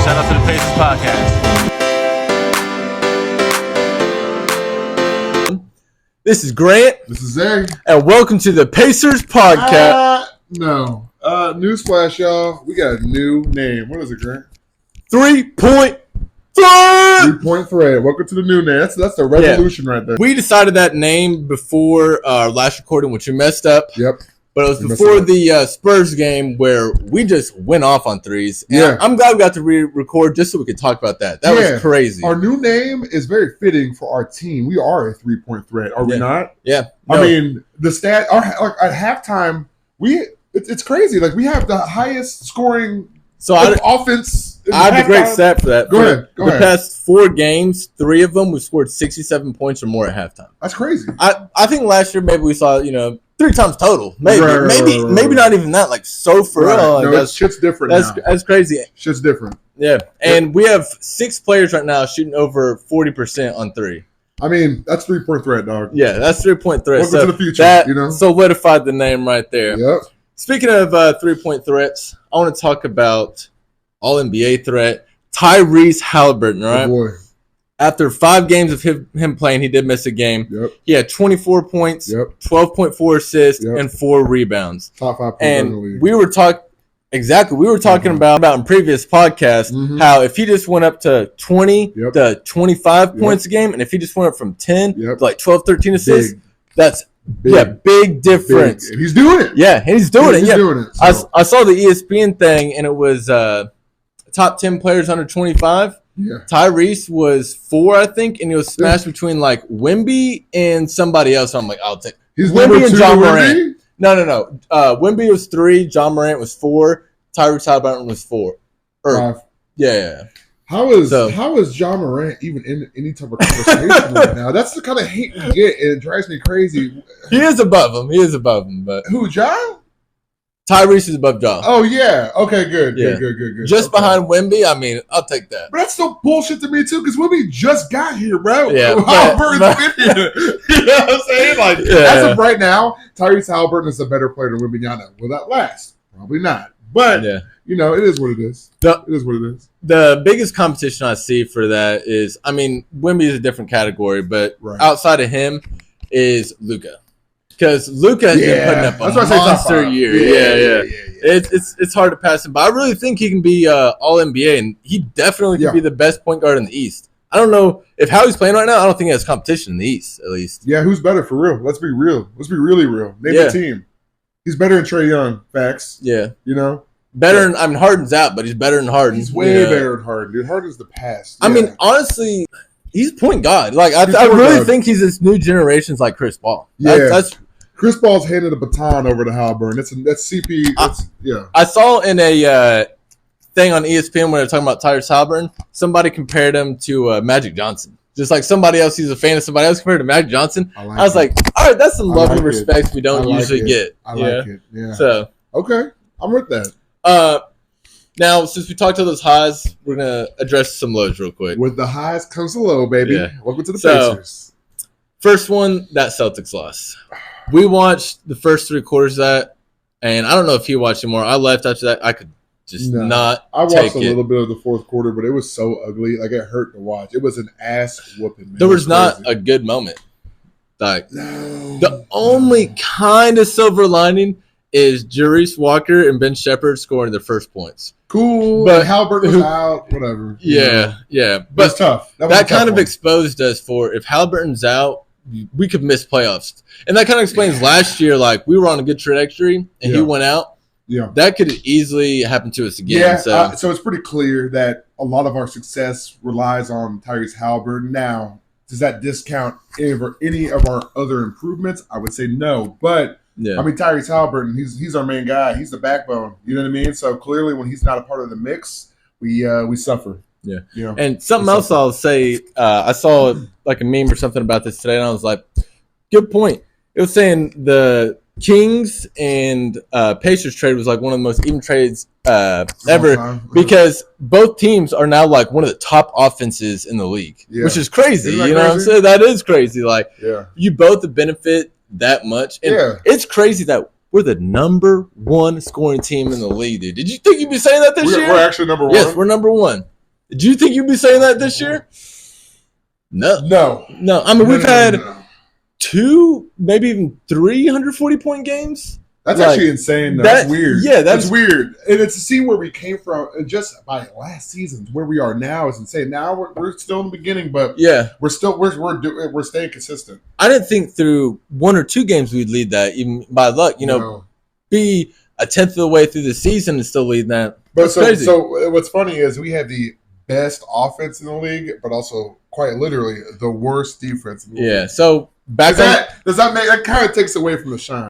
Shout out to the Pacers podcast. This is Grant. This is Zay. And welcome to the Pacers podcast. No. Newsflash, y'all. We got a new name. What is it, Grant? 3-point thread. 3-point thread. Welcome to the new name. That's the revolution right there. We decided that name before our last recording, which we messed up. Yep. But it was before the Spurs game where we just went off on threes. And yeah. I'm glad we got to record just so we could talk about that. That was crazy. Our new name is very fitting for our team. We are a 3-point threat, are we not? Yeah. No. I mean, the stat at halftime, it's crazy. Like, we have the highest scoring offense. I have a great stat for that. Go ahead. The past 4 games, 3 of them, we scored 67 points or more at halftime. That's crazy. I think last year maybe we saw, 3 times total. Maybe maybe not even that. Like, so for real. No, shit's different now. That's crazy. Shit's different. Yeah. And we have 6 players right now shooting over 40% on 3. I mean, that's 3-point threat, dog. Yeah, that's 3-point threat. Welcome to the future, That solidified the name right there. Yep. Speaking of 3-point threats, I want to talk about All-NBA threat, Tyrese Halliburton, all right? Oh boy. After 5 games of him playing, he did miss a game. Yep. He had 24 points, 12.4 assists, and 4 rebounds. Top 5 and in the league. we were talking about in previous podcasts how if he just went up to 20 to 25 points a game, and if he just went up from 10 to like 12, 13 assists, that's big difference. Big. And he's doing it. Yeah, and he's doing it. He's doing it. So. I saw the ESPN thing, and it was top 10 players under 25. Yeah. Tyrese was 4, I think, and he was smashed between like Wemby and somebody else. So I'm like, I'll take Wemby and John Morant. No. Wemby was 3, John Morant was 4, Tyrese Halliburton was 4. 5. Yeah. How is John Morant even in any type of conversation right now? That's the kind of hate we get, and it drives me crazy. He is above him. But who, John? Tyrese is above John. Oh, yeah. Okay, good. Just behind Wemby, I mean, I'll take that. But that's still bullshit to me, too, because Wemby just got here, bro. Yeah. Halliburton's been here. You know what I'm saying? Like, as of right now, Tyrese Halliburton is a better player than Wembanyama. Will that last? Probably not. But, it is what it is. It is what it is. The biggest competition I see for that is, I mean, Wemby is a different category, but outside of him is Luka. Because Luka has been putting up a monster year. Yeah. It's hard to pass him. But I really think he can be All-NBA, and he definitely can be the best point guard in the East. I don't know if how he's playing right now, I don't think he has competition in the East, at least. Yeah, who's better for real? Let's be real. Let's be really real. Name the team. He's better than Trae Young. Facts. Yeah. Better than, Harden's out, but he's better than Harden. He's way better than Harden, dude. Harden's the past. I mean, honestly, he's point guard. Like, I really think he's this new generation's like Chris Paul. That's Chris Paul's handed the baton over to Halliburton. That's CP. I saw in a thing on ESPN when they were talking about Tyrese Halliburton, somebody compared him to Magic Johnson. Just like somebody else, he's a fan of somebody else compared to Magic Johnson. I was like, all right, that's some love and respect we don't usually get. I like it. Yeah. So okay, I'm with that. Now, since we talked to those highs, we're going to address some lows real quick. With the highs comes the low, baby. Yeah. Welcome to the Pacers. First one, that Celtics loss. We watched the first 3 quarters of that, and I don't know if you watched anymore. I left after that. I could just not I watched take a little bit of the fourth quarter, but it was so ugly. Like, it hurt to watch. It was an ass whooping, man. There was not a good moment. Like, the only kind of silver lining is Jarice Walker and Ben Shepherd scoring their first points. Cool. But Halliburton was out. Whatever. Yeah. But it's tough. That kind of exposed us for if Halliburton's out, we could miss playoffs. And that kind of explains last year, like, we were on a good trajectory and he went out. Yeah. That could easly happen to us again. Yeah. So it's pretty clear that a lot of our success relies on Tyrese Halliburton. Now, does that discount any of our other improvements? I would say no. But I mean, Tyrese Halliburton, he's our main guy. He's the backbone. You know what I mean? So clearly, when he's not a part of the mix, we suffer. Yeah. And something else I'll say, I saw like a meme or something about this today, and I was like, good point. It was saying the Kings and Pacers trade was like one of the most even trades ever because both teams are now like one of the top offenses in the league, which is crazy. You know what I'm saying? That is crazy. Like, you both benefit that much. And it's crazy that we're the number 1 scoring team in the league, dude. Did you think you'd be saying that this year? We're actually number 1? Yes, we're number 1. Do you think you'd be saying that this year? No. I mean, we've had 2, maybe even 3 140-point games. That's actually insane, though. That's weird. Yeah, that's weird. And it's to see where we came from just by last season to where we are now is insane. Now we're still in the beginning, but we're staying consistent. I didn't think through 1 or 2 games we'd lead that, even by luck. Be a tenth of the way through the season and still lead that. But so what's funny is we have the best offense in the league, but also quite literally the worst defense in the league. Yeah. So does that make that kind of takes away from the shine?